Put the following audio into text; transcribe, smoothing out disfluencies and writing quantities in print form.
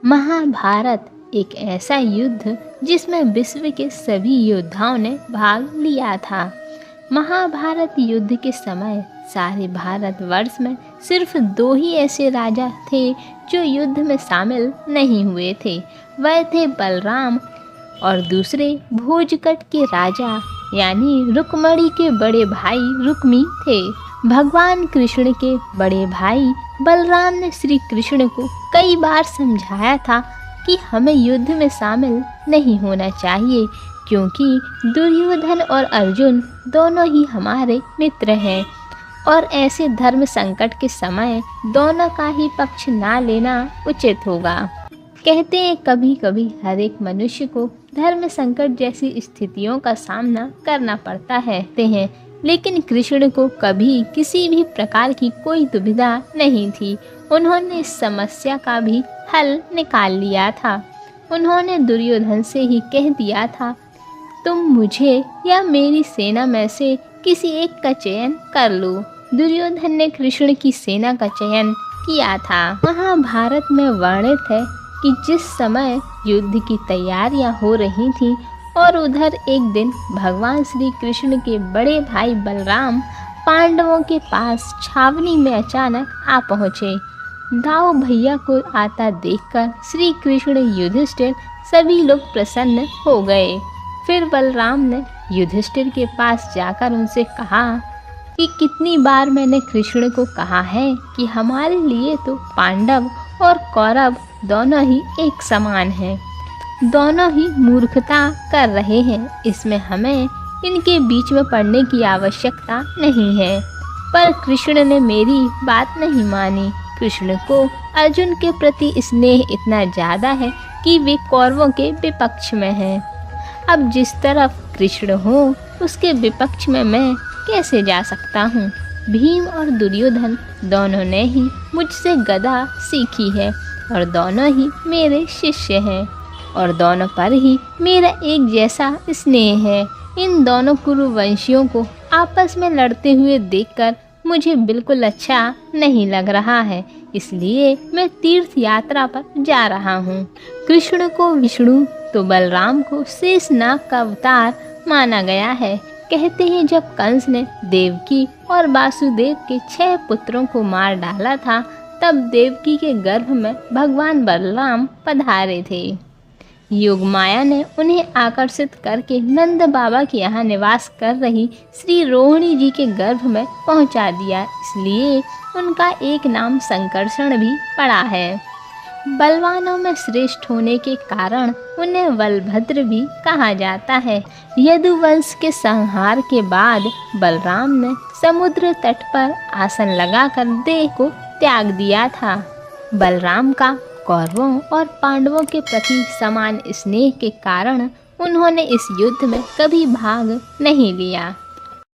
महाभारत एक ऐसा युद्ध जिसमें विश्व के सभी योद्धाओं ने भाग लिया था। महाभारत युद्ध के समय सारे भारतवर्ष में सिर्फ दो ही ऐसे राजा थे जो युद्ध में शामिल नहीं हुए थे। वह थे बलराम और दूसरे भोजकट के राजा यानी रुक्मणी के बड़े भाई रुक्मी थे। भगवान कृष्ण के बड़े भाई बलराम ने श्री कृष्ण को कई बार समझाया था कि हमें युद्ध में शामिल नहीं होना चाहिए, क्योंकि दुर्योधन और अर्जुन दोनों ही हमारे मित्र हैं और ऐसे धर्म संकट के समय दोनों का ही पक्ष ना लेना उचित होगा। कहते हैं कभी कभी हर एक मनुष्य को धर्म संकट जैसी स्थितियों का सामना करना पड़ता है, लेकिन कृष्ण को कभी किसी भी प्रकार की कोई दुविधा नहीं थी। उन्होंने इस समस्या का भी हल निकाल लिया था। उन्होंने दुर्योधन से ही कह दिया था, तुम मुझे या मेरी सेना में से किसी एक का चयन कर लो। दुर्योधन ने कृष्ण की सेना का चयन किया था। महाभारत में वर्णित है कि जिस समय युद्ध की तैयारियां हो रही थीं और उधर एक दिन भगवान श्री कृष्ण के बड़े भाई बलराम पांडवों के पास छावनी में अचानक आ पहुँचे। दाऊ भैया को आता देखकर श्री कृष्ण, युधिष्ठिर सभी लोग प्रसन्न हो गए। फिर बलराम ने युधिष्ठिर के पास जाकर उनसे कहा कि कितनी बार मैंने कृष्ण को कहा है कि हमारे लिए तो पांडव और कौरव दोनों ही एक समान हैं, दोनों ही मूर्खता कर रहे हैं, इसमें हमें इनके बीच में पड़ने की आवश्यकता नहीं है। पर कृष्ण ने मेरी बात नहीं मानी। कृष्ण को अर्जुन के प्रति स्नेह इतना ज़्यादा है कि वे कौरवों के विपक्ष में हैं। अब जिस तरफ कृष्ण हो उसके विपक्ष में मैं कैसे जा सकता हूँ। भीम और दुर्योधन दोनों ने ही मुझसे गदा सीखी है और दोनों ही मेरे शिष्य हैं और दोनों पर ही मेरा एक जैसा स्नेह है। इन दोनों कुरुवंशियों को आपस में लड़ते हुए देखकर मुझे बिल्कुल अच्छा नहीं लग रहा है, इसलिए मैं तीर्थ यात्रा पर जा रहा हूँ। कृष्ण को विष्णु तो बलराम को शेषनाग का अवतार माना गया है। कहते हैं जब कंस ने देवकी और वासुदेव के 6 पुत्रों को मार डाला था, तब देवकी के गर्भ में भगवान बलराम पधारे थे। योगमाया ने उन्हें आकर्षित करके नंद बाबा के यहाँ निवास कर रही श्री रोहिणी जी के गर्भ में पहुँचा दिया, इसलिए उनका एक नाम संकर्षण भी पड़ा है। बलवानों में श्रेष्ठ होने के कारण उन्हें बलभद्र भी कहा जाता है। यदुवंश के संहार के बाद बलराम ने समुद्र तट पर आसन लगाकर देह को त्याग दिया था। बलराम का कौरवों और पांडवों के प्रति समान स्नेह के कारण उन्होंने इस युद्ध में कभी भाग नहीं लिया।